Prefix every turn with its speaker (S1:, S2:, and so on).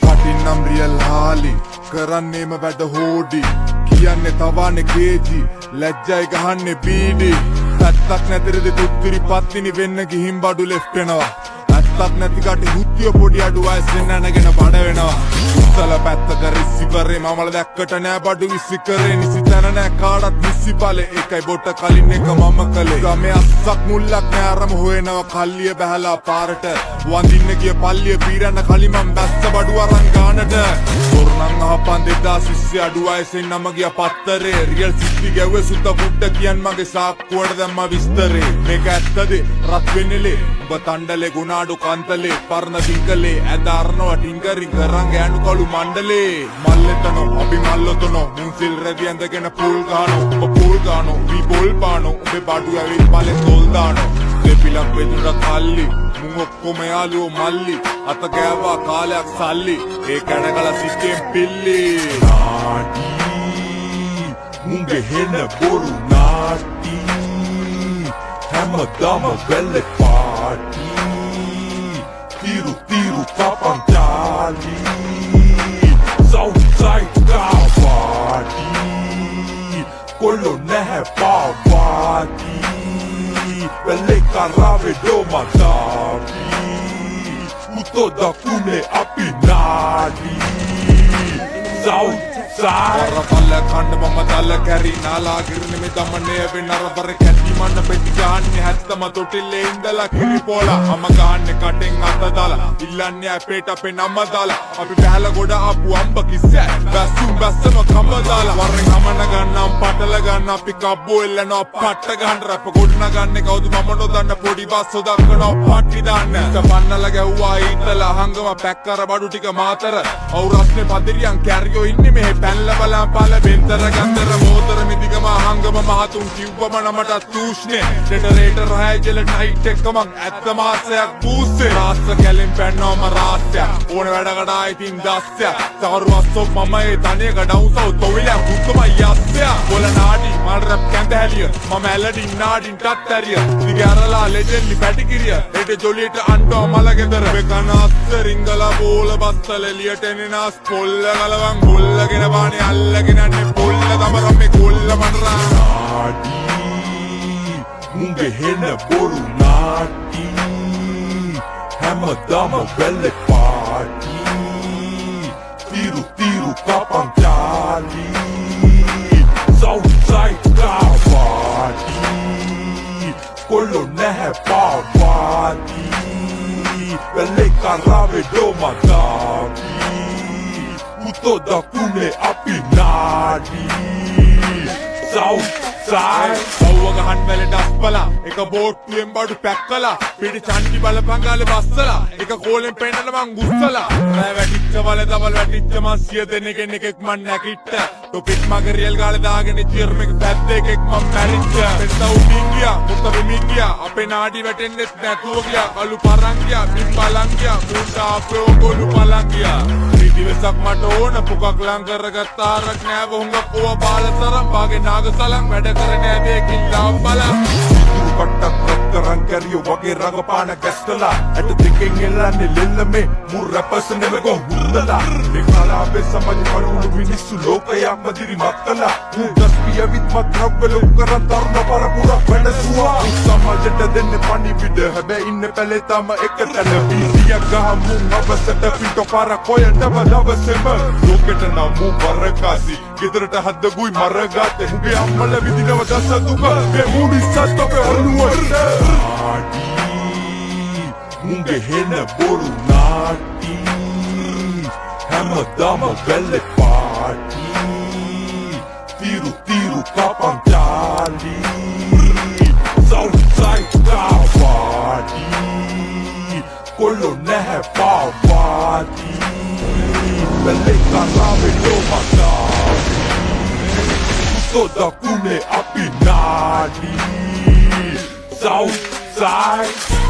S1: Patinam real hali කරන්නේම වැඩ හෝඩි කියන්නේ තවන්නේ කේජි ලැජ්ජයි ගහන්නේ බීඩි පැත්තක් නැතිරද තුත්තිරි පත්තිනි වෙන්න ගිහින් බඩු ලෙෆ්ට් වෙනවා ඇත්තක් නැති කට හුත්තිය පොඩි අඩු වයසෙන් නැනගෙන බඩ වෙනවා උත්තල පැත්තක රිස්සි කරේ මමල දැක්කට නෑ බඩු විසි කරේ නිසි තැන නෑ කාටත් නිසි බලේ ඒකයි බොට කලින් එක මම කළේ ගමේ අස්සක් මුල්ලක් නෑ අරම හොයනවා කල්ලිය බැහැලා පාරට වඳින්න ගිය පල්ලිය පීරන්න කලින් මම බැස්ස බඩු අරන් ගානට තොරණන් අහපන් 2020 අඩු වයසෙන් නම ගියා පත්තරේ රියල් සිටි ගැව්වේ සුද්ද පුට්ට කියන් මගේ සාක්කුවට දැම්මා විස්තරේ මේක ඇත්තද රත් වෙන්නේලේ ඔබ තණ්ඩලේ ගුණාඩු කන්තලේ පරණ දිංකලේ ඇදාරනවා ටින්කරින් කරන් ගෑනු කළු මණ්ඩලේ මල්ලෙතනෝ අපි මල්ලොතනෝ මුන් සිල් රැදි ඇඳගෙන පූල් ගානෝ ඔබ පූල් ගානෝ වී බෝල් පානෝ ඔබේ බඩු ඇවිත් බලෙන් තොල් දානෝ දෙපිලක් වෙදුර කල්ලි මුන් ඔක්කොම යාළුවෝ මල්ලි අත ගෑවා කාලයක් සල්ලි ඒ කැනකල සිටෙන් පිල්ලි නාටි මුන්ගේ හෙන්න බොරු නාටි හැමදාම බැල්ලේ party Tiru tiru kapang jali Southside kawadi Kolo nehe pawadi Bele karave do madavi Uto da kune api nadi Southside Warapalla khand mama dala kari nala girne me damane ave narabare katti manna petti gahanne hattama totille indala kiri pola amma gahanne katen atta dala illanne apeta ape namma dala api bahala goda apu amba kisse bassum bassama kamba dala warren hamana ganna patala ganna api kabbo ellana patta gahanna rap godna ganne kawudu mama no danna podi basso dakkana patti danna sapannala gewwa itala hangama pakkara badu tika matara aw rasne padiriyan carriyo inne me පැල්ල බලා පාල බෙන්තර ගන්දර මෝතර මිදිගම හංගම මහතුන් කිව්වම නමට තූෂ්නේ ඩෙටරේටර් හයජල night එකම ඇත්ත මාසයක් බූස්සේ රාස්ස කැලෙන් පැන්නවම රාස්යක් ඕන වැඩකට ආයිතින් දස්සයක් තවරු අස්සොක් මම ඒ තනියක ඩවුන්සව් තොවිලක් දුක්කම යස්සයක් බොල නාඩි මල් රැප් කැඳ හැලිය මම ඇලඩින් නාඩින් ටත් ඇරිය දිගැරලා ලෙජෙන්ඩි පැටිකිරිය එට ජොලියට අන්ටෝ මල ගෙදර වෙකනස්ස රිංගල බෝල බස්සල එලියට එනෙනස් පොල්ල ගලවන් ගොල්ලගෙන Bani allagin anne polla damaramme kolla manra naati munge henna boru naati hamadama belle party tiru tiru kapang jali Southside kawadi kollo nehe pawadi belle karave do madavi Uto da kune api nadi Southside Awwa gahan wele daspala Eka boottuwen badu පැක්කලා පිටි චන්ටි බලපංගාලේ බස්සලා එක කෝලෙන් පෙන්නන මං ගුස්සලා රෑ වැටිච්ච වල දවල් වැටිච්ච මං සිය දෙනෙක්ගෙන් එකෙක් මං නැකිට්ට ටොපික් මගේ රියල් ගාලේ දාගෙන චියර් මේක පැද්ද එකෙක් මං මැරිච්ච පෙත්තව පිංගියා මුත්ත විමිංගියා අපේ නාඩි වැටෙන්නෙත් නැතුව ගියා කළු පරං ගියා පින් බලං ගියා මුන්ට අපේ ඔගොලු පලං ගියා දිවසක් මට ඕන පුකක් ලං කරගත්ත ආරක් නෑව හුඟක් ඕවා බාලතරම් වාගේ නාගසලං වැඩ කරන ඇදේ කිල්ලාම් බලං පට්ටක් රත්තරන් කැරියෝ වගේ රඟපාන ගැස්කලා ඇට දෙකෙන් එල්ලන්නේ ලෙල්ලමේ මුර් රැපර්ස් නෙමෙගෝ හුරදලා මේ කාලාවේ සමාජ පළුණු මිනිස්සු ලෝකයක් මදිරි මත්තලා උදස් පියවිත් මත්‍රව්ව ලොක් කරන් ධර්ම පරපුරක් වැඩසුවා සමාජයට දෙන්නේ පණිවිඩ හැබැයි ඉන්න පැලේ තම එක තැන පීතියක් ගහමු අවසට පිටෝ පාර කොයටම දවසෙම ලෝකෙට නම් මු වරකාසි ගෙදරට හද්දගුයි මරගාතේ මුගේ අම්මල විදිනව දස දුක මේ මුනිස්සත් අපේ හරුවට නාටි මුගේ හෙන්න බොරු නාටි හැමදාම බැල්ලේ පාටි තිරු තිරු කපන් ජාලි Southside kawadi කොල්ලෝ නැහැ පාවාති බැල්ලේ කරාවේ do madavi Uto da kune api nadi Southside